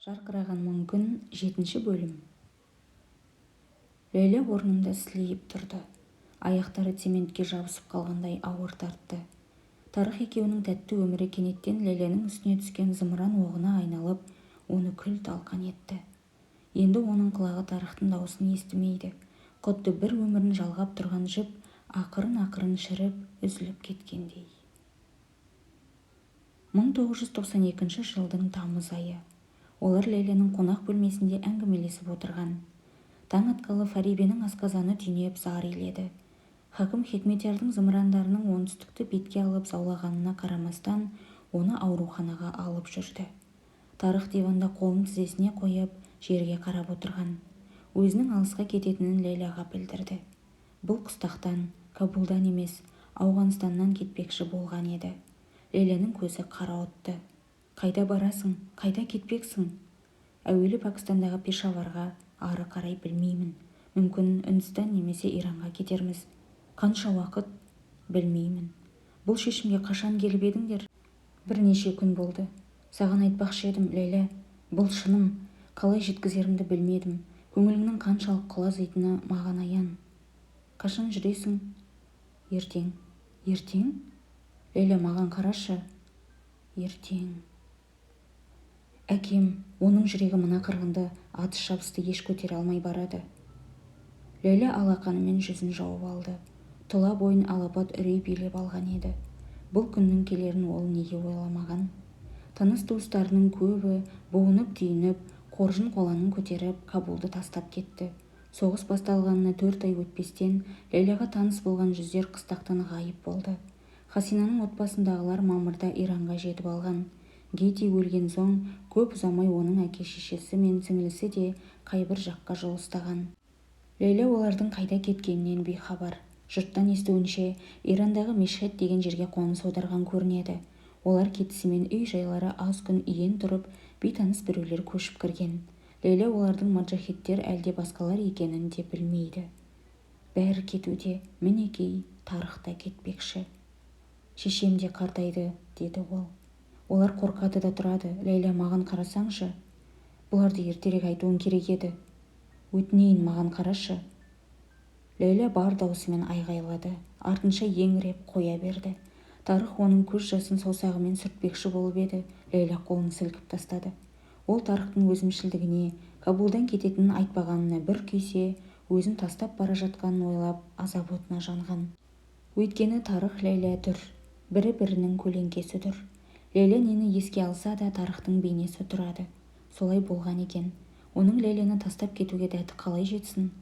Жарқыраған мың күн 7 бөлім. Ләйлә орнында сілейіп тұрды. Аяқтары цементке жабысып қалғандай ауыр тартты. Тарых екеуінің тәтті өмірі кенеттен Ләйләнің үстіне түскен зымыран оғына айналып, оны күл-талқан етті. Енді оның құлағы Тарыхтың дауысын естімейді. Құдды бір өмірін жалғап тұрған жіп ақырын-ақырын шіріп, үзіліп кеткендей. 1992 жылдың тамыз айы. Олар Ләйләнің қонақ бөлмесінде әңгімелесіп отырған. Таң атқалы Фарибенің асқазаны түйнеп зар иледі. Хакім Хикметиярдың зымырандарының оңтүстікті бетке алып заулағанына қарамастан, оны ауруханаға алып жүрді. Тарых диванда қолын тізесіне қойып, жерге қарап отырған. Өзінің алысқа кететінін Ләйләға білдірді. Бұл қыстақтан, Кабулдан емес, Ауғанстаннан кетпекші болған еді. Ләйләнің көзі қарауытты. Қайда барасың? Қайда кетпексің? Әуелі Пәкістандағы Пешаварға, ары қарай білмеймін. Мүмкін Үндістан немесе Иранға кетерміз. Қанша уақыт? Білмеймін. Бұл шешімге қашан келіп едіңдер? Бірнеше күн болды. Саған айтпақшы едім, Ләйлә. Бұл шыным. Қалай жеткізерімді білмедім. Көңіліңнің қаншалық құлазитыны маған аян. Қашан жүресің? Ертең. Ертең? Ләйлә, маған қарашы. Ертең. Әкем, оның жүрегі мына қырғынды атыс-шабысты еш көтере алмай барады. Ләйлә алақанымен жүзін жауып алды. Тұла бойын алапат үрей билеп алған еді. Бұл күннің келерін ол неге ойламаған? Таныс туыстарының көбі буынып-түйініп, қоржын қоланын көтеріп, Кабулды тастап кетті. Соғыс басталғанына 4 ай өтпестен Ләйләға таныс болған жүздер қыстақтан ғайып болды. Хасинаның отбасындағылар мамырда Иранға жетіп алған. Гети өлген соң көп ұзамай оның әке-шешесі мен сіңлісі де қайбір жаққа жол ұстаған. Ләйлә олардың қайда кеткенінен бейхабар. Жұрттан естуінше, Ирандағы Мешхед деген жерге қоныс аударған көрінеді. Олар кетісімен үй-жайлары аз күн иен тұрып, бейтаныс біреулер көшіп кірген. Ләйлә олардың маджахеттер әлде басқалар екенін де білмейді. Бәрі кетуде, мінекей, Тарых та кетпекші. Шешем де қартайды, деді ол. Олар қорқады да тұрады. Ләйлә, маған қарасаңшы. Бұларды ертерек айтуың керек еді. Өтінейін, маған қарашы. Ләйлә бар даусымен айғайлады. Артынша еңіреп қоя берді. Тарых оның көз жасын саусағымен сүртпекші болып еді. Ләйлә қолын сілкіп тастады. Ол Тарыхтың өзімшілдігіне, Кабулдан кететінін айтпағанына бір күйсе, өзін тастап бара жатқанын ойлап, азап отына жанған. Өйткені Тарых Ләйлә дүр, бірі-бірінің көлеңкесі дүр. Ләйлә нені еске алса да Тарыхтың бейнесі тұрады. Солай болған екен. Оның Ләйләні тастап кетуге дәті қалай жетсін?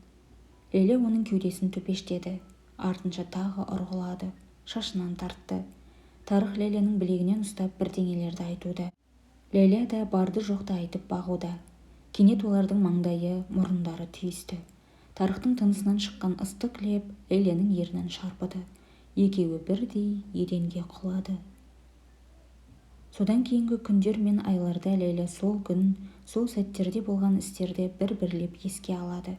Ләйлә оның кеудесін төпештеді. Артынша тағы ұрғылады. Шашынан тартты. Тарых Ләйләнің білегінен ұстап бірдеңелерді айтуда. Ләйлә да барды жоқты айтып бағуда. Кенет олардың маңдайы, мұрындары түйісті. Тарыхтың тынысынан шыққан ыстық леп Ләйләнің ернін шарпыды. Екеуі бірдей еденге құлады. Содан кейінгі күндер мен айларда Ләйлә сол күн, сол сәттерде болған істерді бір-бірлеп еске алады.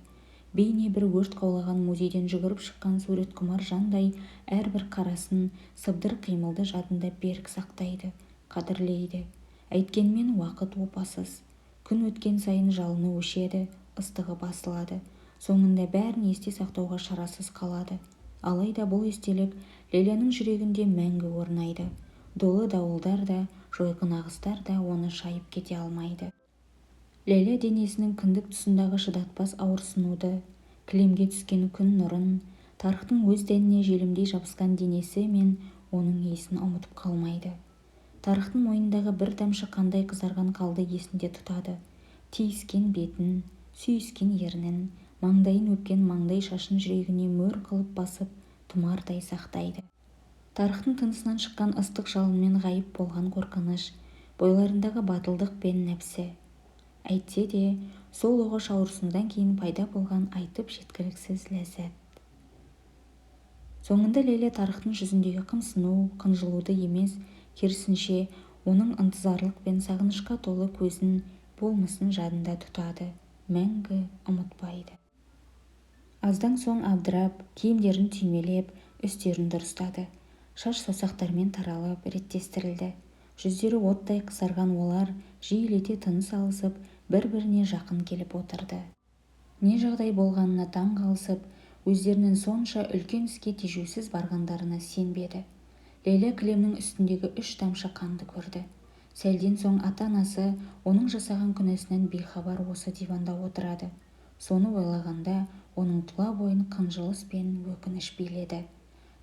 Бейне бір өрт қаулаған музейден жүгіріп шыққан сурет құмар жандай әрбір қарасын, сыбдыр қимылды жадында берік сақтайды, қадірлейді. Әйткенмен уақыт опасыз. Күн өткен сайын жалыны өшеді, ыстығы басылады. Соңында бәрін есте сақтауға шарасыз қалады. Алайда бұл естелік Ләйләнің жүрегінде мәңгі орнайды. Долы дауылдар да, жойқын ағыстар да оны шайып кете алмайды. Ләйлә денесінің кіндік тұсындағы шыдатпас ауырсынуды, кілемге түскен күн нұрын, Тарыхтың өз дәніне желімдей жабысқан денесі мен оның иісін ұмытып қалмайды. Тарыхтың мойнындағы бір тамшы қандай қызарған қалды есінде тұтады. Тиіскен бетін, сүйіскен ернін, маңдайын өпкен маңдай шашын жүрегіне мөр қылып басып, тұмардай сақтайды. Тарыхтың тынысынан шыққан ыстық жалынмен ғайып болған қорқыныш, бойларындағы батылдық пен нәпсі. Әйтсе де, сол оғаш ауырсынудан кейін пайда болған айтып жеткіліксіз ләззат. Соңында Ләйлә Тарыхтың жүзіндегі қымсыну, қынжылуды емес, керісінше, оның ынтызарлық пен сағынышқа толы көзін, болмысын жадында тұтады, мәңгі ұмытпайды. Аздан соң абдырап, киімдерін түймелеп, үстерін дұрыстады. Шаш саусақтармен таралып, реттестірілді. Жүздері оттай қызарған олар жиілете тыныс алысып, бір-біріне жақын келіп отырды. Не жағдай болғанына таң қалысып, өздерінің сонша үлкен іске тежеусіз барғандарына сенбеді. Лейла кілемнің үстіндегі 3 тамшы қанды көрді. Сәлден соң ата-анасы оның жасаған күнәсінен бейхабар осы диванда отырады. Соны ойлағанда оның тұла бойын қынжылыс пен өкініш биледі.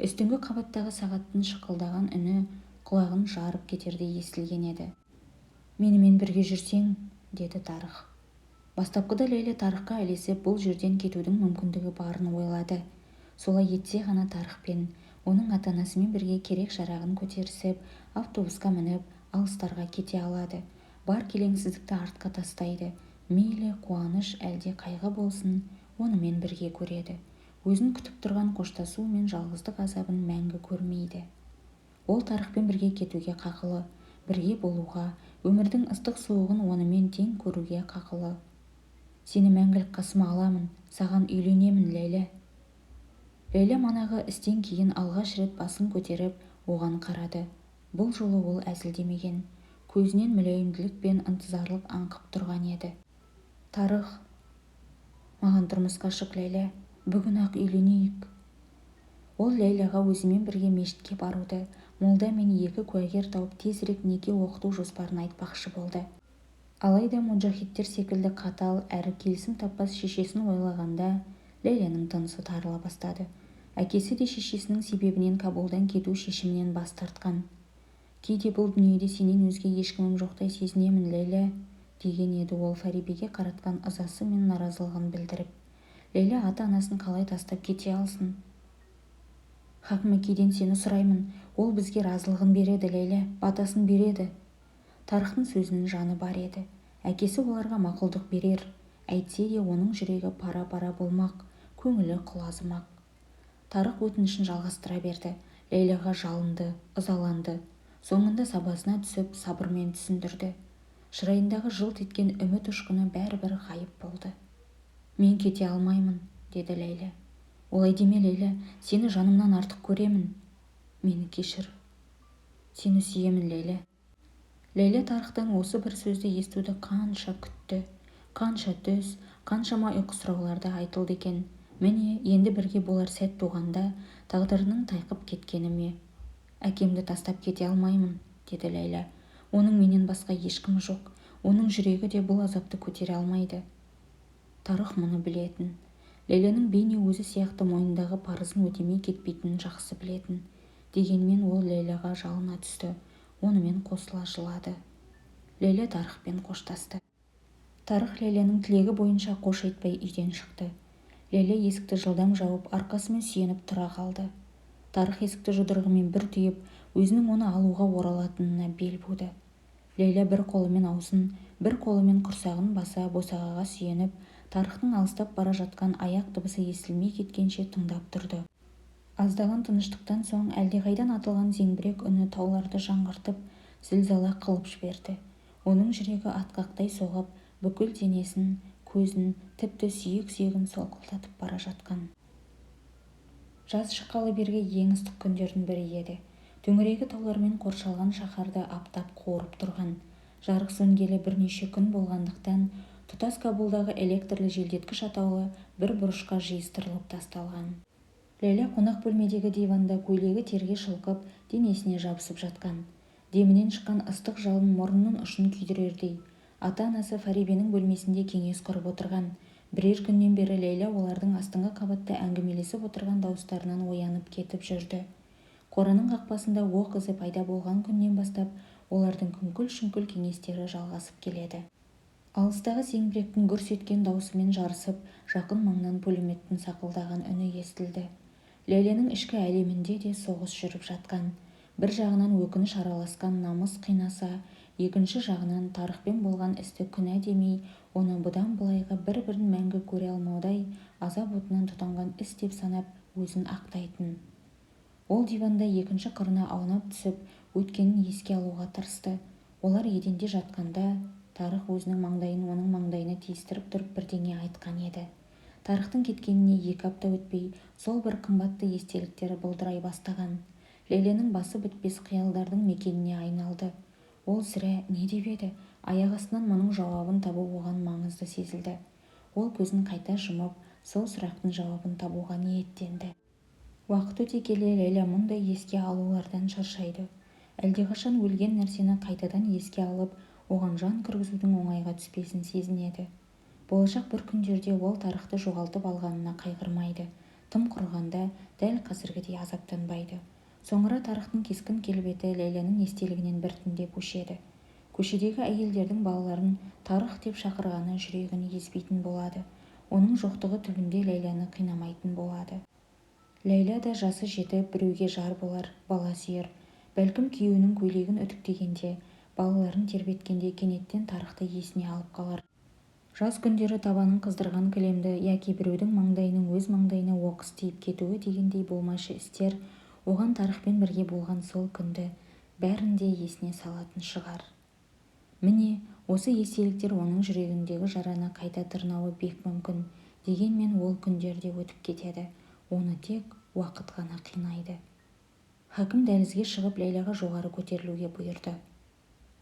Үстіңгі қабаттағы сағаттың шықылдаған үні құлағын жарып кетердей естілген еді. «Менімен бірге жүрсең», деді Тарық. Бастапқыда Лейла Тарыққа ілесіп бұл жерден кетудің мүмкіндігі барын ойлады. Солай етсе ғана Тарықпен, оның ата-анасымен бірге керек-жарағын көтерісіп, автобусқа мініп, алыстарға кете алады. Бар келеңсіздікті артқа тастайды. Мейлі қуаныш әлде қайғы болсын, онымен бірге көреді. Өзін күтіп тұрған қоштасу мен жалғыздық азабын мәңгі көрмейді. Ол Тарықпен бірге кетуге қақылы, бірге болуға, өмірдің ыстық-суығын онымен тең көруге қақылы. «Сені мәңгілік қасыма аламын, саған үйленемін, Лейла». Лейла манағы істен кейін алғаш рет басын көтеріп оған қарады. Бұл жолы ол әзілдемеген. Көзінен мүләйімділік пен ынтызарлық аңқып тұрған еді. «Тарық, маған тұрмысқа шық, Лейла, бүгін-ақ үйленейік». Ол Лейлаға өзімен бірге мешітке баруды, молда мен 2 куәгер тауып тезірек неке оқыту жоспарын айтпақшы болды. Алайда мұджахидтер секілді қатал әрі келісім таппас шешесін ойлағанда Лейляның тынысы тарыла бастады. Әкесі де шешесінің себебінен Кабулдан кету шешімінен бас тартқан. «Кейде бұл дүниеде сенен өзге ешкімім жоқтай сезінемін, Лейла», деген еді ол Фарибеге қаратқан ызасы мен наразылығын білдіріп. Лейла ата-анасын қалай тастап кете алсын? «Хакмекейден сені сұраймын, ол бізге разылығын береді, Лейла, батасын береді». Тарықтың сөзінің жаны бар еді. Әкесі оларға мақұлдық берер. Әйтсе де оның жүрегі пара-пара болмақ, көңілі құлазымақ. Тарық өтінішін жалғастыра берді. Лейляға жалынды, ызаланды. Соңында сабасына түсіп, сабырмен түсіндірді. Шырайындағы жылт еткен үміт ұшқыны бәрібір ғайып болды. «Мен кете алмаймын», деді Лейла. «Олай деме, Лейла, сені жанымнан артық көремін. Мені кешір. Сені сүйемін, Лейла». Лейла Тарықтан осы бір сөзді естуді қанша күтті, қанша түс, қаншама ұйқысырауларда айтылды екен. Міне, енді бірге болар сәт туғанда тағдырының тайқып кеткені ме? «Әкемді тастап кете алмаймын», деді Лейла. «Оның менен басқа ешкімі жоқ, оның жүрегі де бұл азапты көтере алмайды». Тарық мұны білетін. Лейляның бейне өзі сияқты мойнындағы парызын өтемей кетпейтінін жақсы білетін. Дегенмен ол Лейляға жалына түсті. Онымен қосыла жылады. Лейла Тарықпен қоштасты. Тарық Лейляның тілегі бойынша қош айтпай үйден шықты. Лейла есікті жылдам жауып, арқасымен сүйеніп тұра қалды. Тарық есікті жұдырығымен бір түйіп, өзінің оны алуға оралатынына бел буды. Лейла бір қолымен аузын, бір қолымен құрсағын баса босағаға сүйеніп, Тарықтың алыстап бара жатқан аяқ дыбысы естілмей кеткенше тыңдап тұрды. Аздаған тыныштықтан соң әлдеқайдан атылған зеңбірек үні тауларды жаңғыртып, зілзала қылып жіберді. Оның жүрегі атқақтай соғып, бүкіл денесін, көзін, тіпті сүйек-сүйегін солқылдатып бара жатқан. Жаз шыққалы бергі ең ыстық күндердің бірі еді. Төңірегі таулармен қоршалған шаһарды аптап қуырып тұрған. Жарық сөнгелі бірнеше күн болғандықтан, тұтас Кабулдағы электрлі желдеткіш атаулы бір бұрышқа жиыстырылып тасталған. Лейла қонақ бөлмедегі диванда көйлегі терге шылқып, денесіне жабысып жатқан. Демінен шыққан ыстық жалын мұрнының ұшын күйдірердей. Ата-анасы Фарибенің бөлмесінде кеңес құрып отырған. Бірер күннен бері Лейла олардың астыңғы қабатта әңгімелесіп отырған дауыстарынан оянып кетіп жүрді. Қораның қақпасында оқ ізі пайда болған күннен бастап олардың күңкіл-шүңкіл кеңестері жалғасып келеді. Алыстағы зеңбіректің гүрс еткен даусымен жарысып, жақын маңнан пулеметтің сақылдаған үні естілді. Лейленің ішкі әлемінде де соғыс жүріп жатқан. Бір жағынан өкініш араласқан намыс қинаса, екінші жағынан Тарықпен болған істі күнә демей, оны бұдан былайғы бір-бірін мәңгі көре алмаудай азап отынан тұтанған іс деп санап өзін ақтайтын. Ол диванда екінші қырына аунап түсіп, өткенін еске алуға тырысты. Олар еденде жатқанда Тарық өзінің маңдайын оның маңдайына тиістіріп тұрып бірдеңе айтқан еді. Тарықтың кеткеніне 2 апта өтпей, сол бір қымбатты естеліктері былдырай бастаған. Лейленің басы бітпес қиялдардың мекеніне айналды. Ол сірә не деп еді? аяқ астынан мұның жауабын табу оған маңызды сезілді. Ол көзін қайта жұмып, сол сұрақтың жауабын табуға ниеттенді. Уақыт өте келе Ләйлә мұндай еске алулардан шаршайды. Әлдеқашан өлген нәрсені қайтадан еске алып, оған жан кіргізудің оңайға түспесін сезінеді. Болашақ бір күндерде ол тарықты жоғалтып алғанына қайғырмайды. Тым құрғанда дәл қазіргідей азаптанбайды. Соңыра тарықтың кескін келбеті Ләйләнің естелігінен біртіндеп өшеді. Көшедегі әйелдердің балаларын тарық деп шақырғаны жүрегін езбейтін болады. Оның жоқтығы түбінде Ләйләні қинамайтын болады. Ләйлә да жасы жетіп, біреуге жар болар, бала сүйер. Бәлкім күйеуінің көйлегін үтіктегенде, балаларын тербеткенде кенеттен тарықты есіне алып қалар. Жаз күндері табанын қыздырған кілемді яки біреудің маңдайының өз маңдайына оқыс тиіп кетуі дегендей болмашы істер оған тарықпен бірге болған сол күнді бәрін де есіне салатын шығар. Міне, осы естеліктер оның жүрегіндегі жараны қайта тырнауы бек мүмкін. Дегенмен ол күндер де өтіп кетеді. Оны тек уақыт қана қинайды. Хакім дәлізге шығып Ләйләға жоғары көтерілуге бұйырды.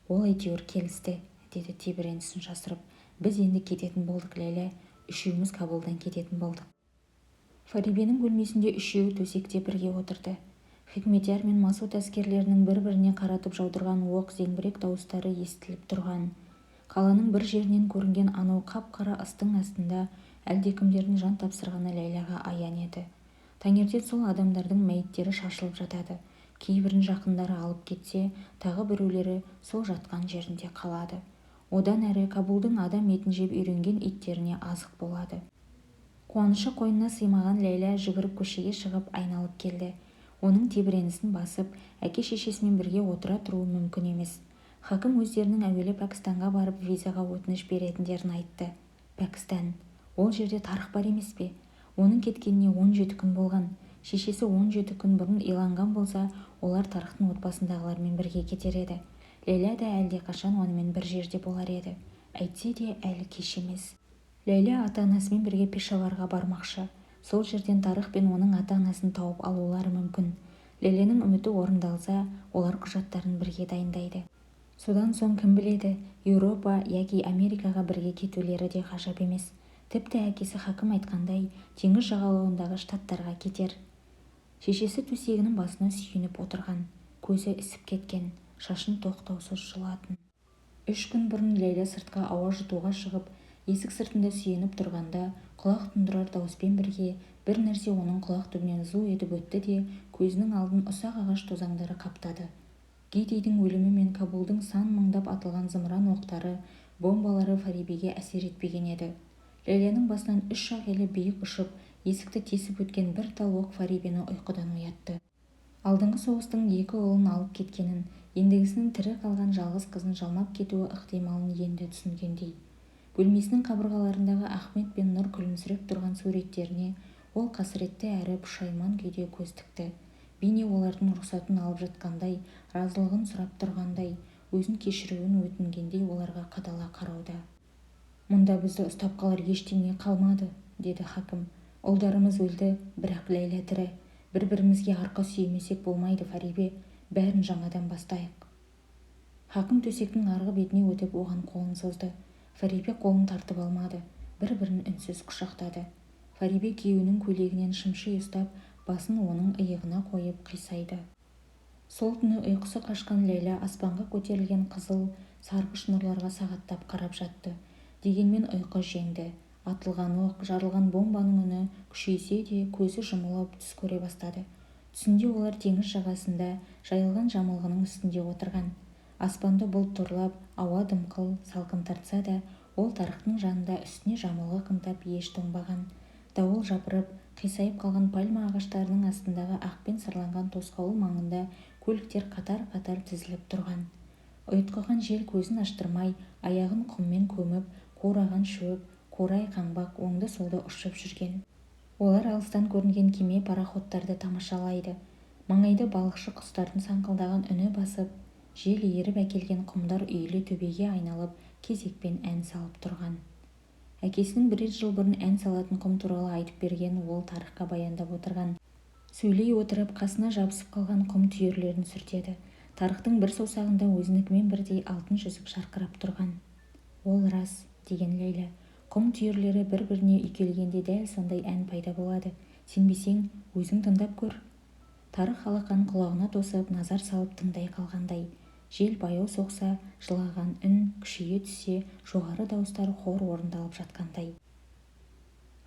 Ол әйтеуір келісті, деді тебіренісін жасырып. Біз енді кететін болдық, Ләйлә, үшеуміз Кабулдан кететін болдық. Фарибенің бөлмесінде үшеуі төсекте бірге отырды. Хикметияр мен Масуд әскерлерінің бір-біріне қаратып жаудырған оқ зеңбірек дауыстары естіліп тұрған. Қаланың бір жерінен көрінген анау қап-қара ыстың астында әлдекімдердің жан тапсырғаны Ләйләға аян еді. Таңертең сол адамдардың мәйіттері шашылып жатады. Кейбірін жақындары алып кетсе, тағы біреулері сол жатқан жерінде қалады. Одан әрі Кабулдың адам етін жеп үйренген иттеріне азық болады. Қуанышы қойнына сыймаған Ләйлә жүгіріп көшеге шығып айналып келді. Оның тебіренісін басып, әке-шешесімен бірге отыра тұруы мүмкін емес. Хакім өздерінің әуелі Пәкістанға барып визаға өтініш беретіндерін айтты. Пәкістан, ол жерде тарық бар емес пе? Оның кеткеніне 17 күн болған. Шешесі 17 күн бұрын иланған болса, олар тарықтың отбасындағылармен бірге кетер еді. Ләйлә да әлдеқашан онымен бір жерде болар еді. Әйтсе де әлі кеш емес. Ләйлә ата-анасымен бірге Пешаварға бармақшы. Сол жерден тарық пен оның ата-анасын тауып алулары мүмкін. Ләйләнің үміті орындалса, олар құжаттарын бірге дайындайды. Содан соң кім біледі, Еуропа яки Америкаға бірге кетулері де ғажап емес. Тіпті әкесі Хакім айтқандай, теңіз жағалауындағы штаттарға кетер. Шешесі төсегінің басына сүйеніп отырған, көзі ісіп кеткен, шашын тоқтаусыз жұлатын. 3 күн бұрын Ләйлә сыртқа ауа жұтуға шығып, есік сыртында сүйеніп тұрғанда, құлақ тұндырар дауыспен бірге бір нәрсе оның құлақ түбінен зу етіп өтті де, көзінің алдын ұсақ ағаш тозаңдары қаптады. Гидейдің өлімі мен Кабулдың сан мыңдап атылған зымыран оқтары, бомбалары Фарибеге әсер етпеген еді. Ләйләнің басынан 3 жақ елі биік ұшып, есікті тесіп өткен бір тал оқ Фарибені ұйқыдан оятты. Алдыңғы соғыстың 2 ұлын алып кеткенін, ендігісінің тірі қалған жалғыз қызын жалмап кетуі ықтималын енді түсінгендей. Бөлмесінің қабырғаларындағы Ахмет пен Нұр күлімсіреп тұрған суреттеріне ол қасіретті әрі пұшайман күйде көз тікті. Бейне олардың рұқсатын алып жатқандай, разылығын сұрап тұрғандай, өзін кешіруін өтінгендей оларға қадала қарауда. Мұнда бізді ұстап қалар ештеңе қалмады, деді Хакім. Ұлдарымыз өлді, бірақ Ләйлә тірі. Бір-бірімізге арқа сүйемесек болмайды, Фарибе, бәрін жаңадан бастайық. Хакім төсектің арғы бетіне өтіп оған қолын созды. Фарибе қолын тартып алмады, бір-бірін үнсіз құшақтады. Фарибе күйеуінің көйлегінен шымши ұстап, басын оның иығына қойып қисайды. Сол түні ұйқысы қашқан Ләйлә аспанға көтерілген қызыл, сарғыш нұрларға сағаттап қарап жатты. Дегенмен ұйқы жеңді. Атылған оқ, жарылған бомбаның үні күшейсе де көзі жұмылып түс көре бастады. Түсінде олар теңіз жағасында жайылған жамылғының үстінде отырған. Аспанды бұлт торлап, ауа дымқыл, салқын тартса да, ол тарықтың жанында үстіне жамылғы қымтап еш тоңбаған. Дауыл жапырып, қисайып қалған пальма ағаштарының астындағы ақпен сырланған тосқауыл маңында көліктер қатар-қатар тізіліп тұрған. Ұйтқыған жел көзін аштырмай, аяғын құммен көміп, қураған шөп, қурай қаңбақ оңды-солды ұшып жүрген. Олар алыстан көрінген кеме пароходтарды тамашалайды. Маңайды балықшы құстардың саңқылдаған үні басып, жел еріп әкелген құмдар үйлі төбеге айналып, кезекпен ән салып тұрған. Әкесінің бірер жыл бұрын ән салатын құм туралы айтып берген ол тарихқа баяндап отырған. Сөйлей отырып қасына жабысып қалған құм түйірлерін сүртеді. Тарықтың бір саусағында өзінікімен бірдей алтын жүзік жарқырап тұрған. Ол рас, деген Ләйлә. Құм түйірлері бір-біріне үйкелгенде дәл сондай ән пайда болады. Сенбесең, өзің тыңдап көр. Тарық алақан құлағына тосып, назар салып тыңдай қалғандай. Жел баяу соқса, жылаған үн күшейе түссе, жоғары дауыстар хор орындалып жатқандай.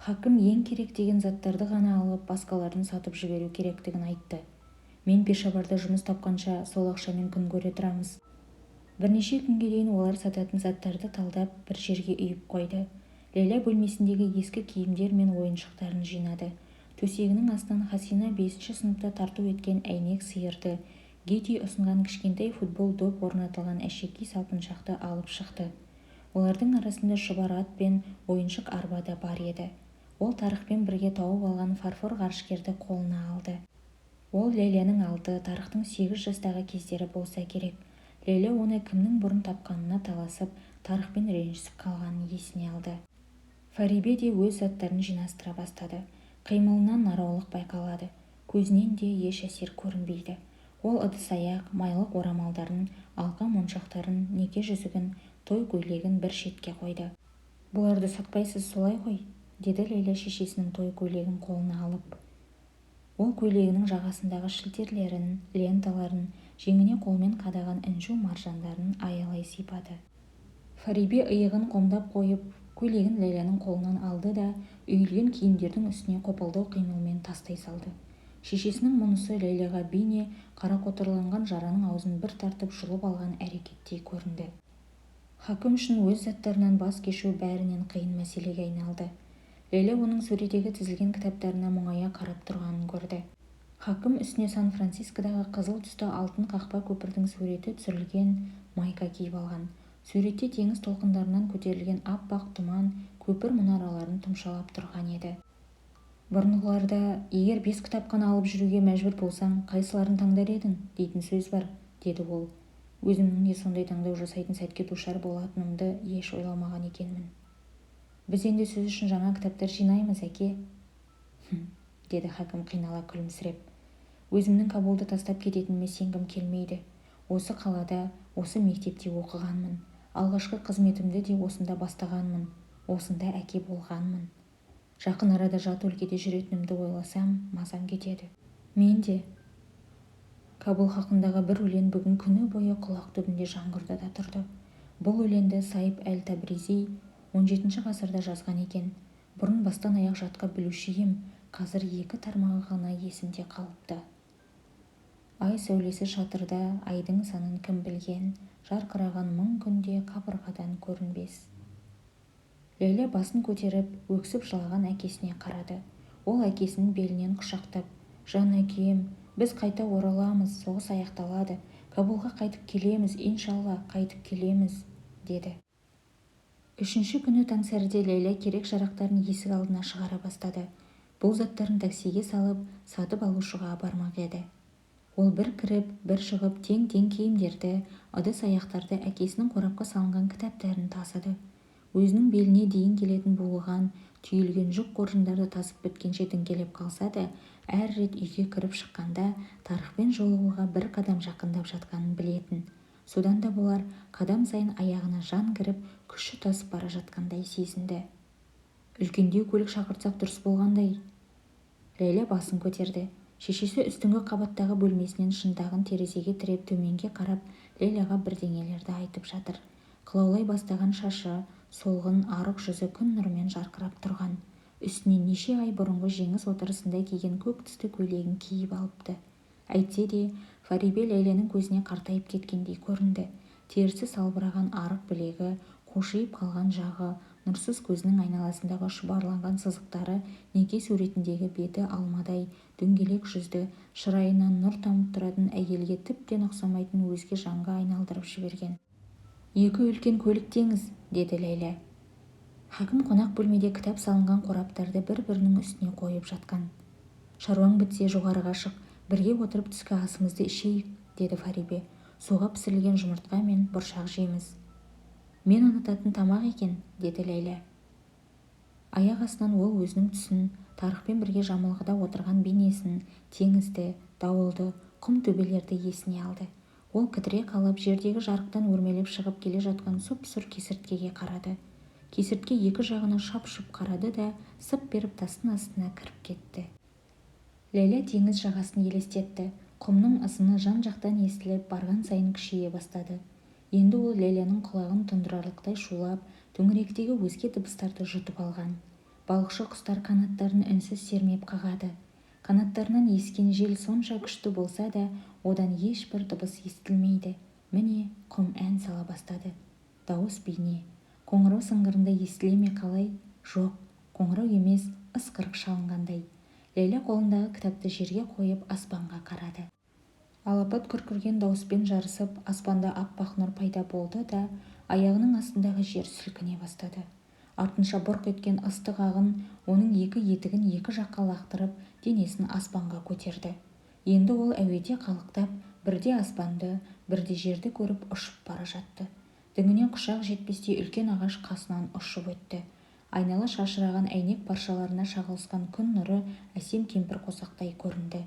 Хакім ең керек деген заттарды ғана алып, басқаларын сатып жіберу керектігін айтты. Мен Пешаварда жұмыс тапқанша сол ақшамен күн көре тұрамыз. Бірнеше күнге дейін олар сататын заттарды талдап, бір жерге үйіп қойды. Ләйлә бөлмесіндегі ескі киімдер мен ойыншықтарын жинады. Төсегінің астынан Хасина 5-ші сыныпта тарту еткен әйнек сиырды, Гети ұсынған кішкентай футбол доп орнатылған әшекей салпыншақты алып шықты. Олардың арасында шұбар ат пен ойыншық арба да бар еді. Ол Тарықпен бірге тауып алған фарфор ғарышкерді қолына алды. Ол Ләйләнің 6, Тарықтың 8 жастағы кездері болса керек. Ләйлә оны кімнің бұрын тапқанына таласып, Тарықпен ренжісіп қалғанын есіне алды. Фарибе де өз заттарын жинастыра бастады. Қимылынан нараулық байқалады. Көзінен де еш әсер көрінбейді. Ол ыдыс-аяқ, майлық орамалдарын, алқа моншақтарын, неке жүзігін, той көйлегін бір шетке қойды. Бұларды сатпайсыз, солай ғой, деді Ләйлә шешесінің той көйлегін қолына алып. Ол көйлегінің жағасындағы шілтерлерін, ленталарын, жеңіне қолмен қадаған інжу маржандарын аялай сипады. Фарибе иығын қомдап қойып, көйлегін Ләйләнің қолынан алды да, үйілген киімдердің үстіне қопылдау қимылмен тастай салды. Шешесінің мұнысы Ләйләға бейне қарақотырланған жараның аузын бір тартып жұлып алған әрекеттей көрінді. Хакім үшін өз заттарынан бас кешу бәрінен қиын мәселеге айналды. Ләйлә оның сөредегі тізілген кітаптарына мұңая қарап тұрғанын көрді. Хакім үстіне Сан-Францискодағы қызыл түсті алтын қақпа көпірдің суреті түсірілген майка киіп алған. Суретте теңіз толқындарынан көтерілген аппақ тұман көпір мұнараларын тұмшалап тұрған еді. Бұрынғыларда, егер 5 кітапхана алып жүруге мәжбүр болсаң, қайсыларын таңдар едің, дейтін сөз бар, деді ол. Өзімнің де сондай таңдау жасайтын сәтке душар болатынымды еш ойламаған екенмін. Біз енді сөз үшін жаңа кітаптар жинаймыз, әке. Деді Хакім қинала күлімсіреп. Өзімнің Кабулды тастап кететініме сенгім келмейді. Осы қалада, осы мектепте оқығанмын. Алғашқы қызметімді де осында бастағанмын. Осында әке болғанмын. Жақын арада жат өлкеде жүретінімді ойласам, мазам кетеді. Мен де. Кабул хақындағы бір өлең бүгін күні бойы құлақ түбінде жаңғырды да тұрды. Бұл өлеңді Сайып әл-Табризи 17 ғасырда жазған екен. Бұрын бастан аяқ жатқа білуші ем, қазір 2 тармағы ғана есімде қалыпты. Ай сәулесі шатырда, айдың санын кім білген, жарқыраған мың күнде қабырғадан көрінбес. Ләйлә басын көтеріп, өксіп жылаған әкесіне қарады. Ол әкесінің белінен құшақтап, «Жан әкем, біз қайта ораламыз, соғыс аяқталады. Кабулға қайтып келеміз, иншалла, қайтып келеміз», деді. 3-ші күні таңсәріде Ләйлә керек жарақтарын есік алдына шығара бастады. Бұл заттарын таксиге салып, сатып алушыға бармақ еді. Ол бір кіріп, бір шығып, тең-тең киімдерді, ыдыс-аяқтарды, әкесінің қорапқа салынған кітаптарын тасыды. Өзінің беліне дейін келетін буылған, түйілген жүк қоржындарды тасып біткенше діңкелеп қалса да, әр рет үйге кіріп шыққанда Тарықпен жолығуға бір қадам жақындап жатқанын білетін. Содан да болар, қадам сайын аяғына жан кіріп, күші тасып бара жатқандай сезінді. Үлкендеу көлік шақыртсақ дұрыс болғандай. Ләйлә басын көтерді. Шешесі үстіңгі қабаттағы бөлмесінен шындағын терезеге тіреп төменге қарап, Ләйләға бірдеңелерді айтып жатыр. Қылаулай бастаған шашы, солғын арық жүзі күн нұрымен жарқырап тұрған. Үстіне неше ай бұрынғы жеңіс отырысында киген көк түсті көйлегін киіп алыпты. Әйтсе де, Фарибе Ләйләнің көзіне қартайып кеткендей көрінді. Терісі салбыраған арық білегі, қошиып қалған жағы, нұрсыз көзінің айналасындағы шұбарланған сызықтары неке суретіндегі беті алмадай, дөңгелек жүзді, шырайынан нұр тамып тұратын әйелге тіптен ұқсамайтын өзге жанға айналдырып жіберген. «Екі үлкен көлік теңіз», деді Ләйлә. Хакім қонақ бөлмеде кітап салынған қораптарды бір-бірінің үстіне қойып жатқан. «Шаруаң бітсе жоғарыға шық, бірге отырып түскі асымызды ішейік», деді Фарибе. «Суға пісірілген жұмыртқа мен бұршақ жейміз». «Мен ұнататын тамақ екен», деді Ләйлә. Аяқ астынан ол өзінің түсін, Тарықпен бірге жамылғыда отырған бейнесін, теңізді, дауылды, құм төбелерді есіне алды. Ол кідіре қалып жердегі жарықтан өрмелеп шығып келе жатқан сұп-сұр кесірткеге қарады. Кесіртке екі жағына шап-шұп қарады да сып беріп тастың астына кіріп кетті. Ләйлә теңіз жағасын елестетті. Құмның ызыңы жан-жақтан естіліп барған сайын күшейе бастады. Енді ол Ләйләнің құлағын тұндырарлықтай шулап, төңіректегі өзге дыбыстарды жұтып алған. Балықшы құстар қанаттарын үнсіз сермеп қағады. Қанаттарынан ескен жел сонша күшті болса да, одан ешбір дыбыс естілмейді. Міне, құм ән сала бастады. Дауыс бейне. Қоңырау сыңғырында естіле ме қалай? Жоқ, қоңырау емес, ысқырық шалынғандай. Ләйлә қолындағы кітапты жерге қойып аспанға қарады. Алапат күркірген дауыспен жарысып, аспанда аппақ нұр пайда болды да, аяғының астындағы жер сілкіне бастады. Артынша бұрқ еткен ыстық ағын оның екі етігін екі жаққа лақтырып, денесін аспанға көтерді. Енді ол әуеде қалықтап, бірде аспанды, бірде жерді көріп ұшып бара жатты. Діңіне құшақ жетпестей үлкен ағаш қасынан ұшып өтті. Айнала шашыраған әйнек паршаларына шағылысқан күн нұры әсем кемпір қосақтай көрінді.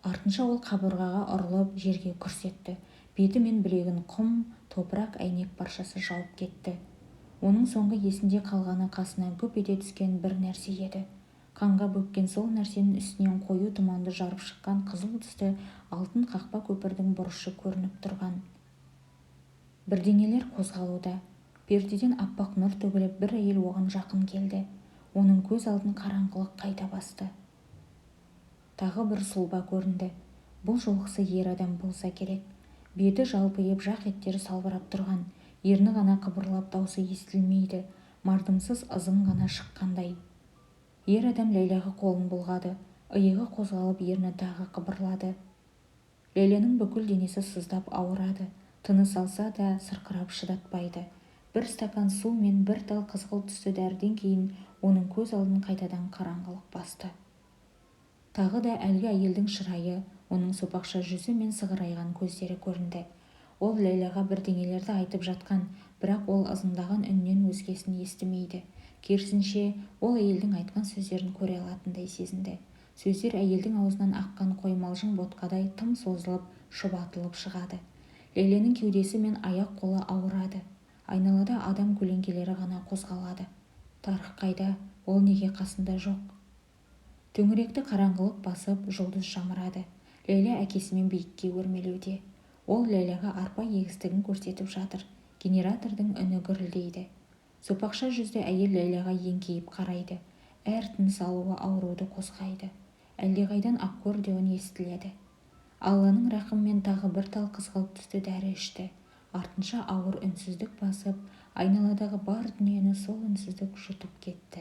Артынша ол қабырғаға ұрылып жерге күрс етті. Беті мен білегін құм, топырақ әйнек паршасы жауып кетті. Оның соңғы есінде қалғаны қасына гүп ете түскен бір нәрсе еді. Қанға бөккен сол нәрсенің үстінен қою тұманды жарып шыққан қызыл түсті алтын қақпа көпірдің бұрышы көрініп тұрған. Бірдеңелер қозғалуда. Пердеден аппақ нұр төгіліп бір әйел оған жақын келді. Оның көз алдын қараңғылық қайта басты. Тағы бір сұлба көрінді. Бұл жолғысы ер адам болса керек. Беті жалпиып, жақ еттері салбырап тұрған. Ерні ғана қыбырлап, даусы естілмейді. Мардымсыз ызың ғана шыққандай. Ер адам Ләйләға қолын бұлғады. Иығы қозғалып, ерні тағы қыбырлады. Ләйләнің бүкіл денесі сыздап ауырады. Тыныс алса да сырқырап шыдатпайды. Бір стакан су мен бір тал қызғылт түсті дәріден кейін оның көз алдын қайтадан қараңғылық басты. Тағы да әлгі әйелдің шырайы, оның сопақша жүзі мен сығырайған көздері көрінді. Ол Ләйләға бірдеңелерді айтып жатқан, бірақ ол ызыңдаған үннен өзгесін естімейді. Керісінше, ол әйелдің айтқан сөздерін көре алатындай сезінді. Сөздер әйелдің аузынан аққан қоймалжың ботқадай тым созылып, шұбатылып шығады. Ләйленің кеудесі мен аяқ қолы ауырады. Айналада адам көлеңкелері ғана қозғалады. Тарық қайда? Ол неге қасында жоқ? Төңіректі қараңғылық басып, жұлдыз жамырады. Ләйлә әкесімен биікке өрмелеуде. Ол Ләйләға арпа егістігін көрсетіп жатыр. Генератордың үні гүрілдейді. Сопақша жүзді әйел Ләйләға еңкейіп қарайды. Әр тыныс алуы ауруды қозғайды. Әлдеқайдан аккордеон естіледі. Алланың рақымымен тағы бір тал қызғылт түсті дәрі ішті. Артынша ауыр үнсіздік басып, айналадағы бар дүниені сол үнсіздік жұтып кетті.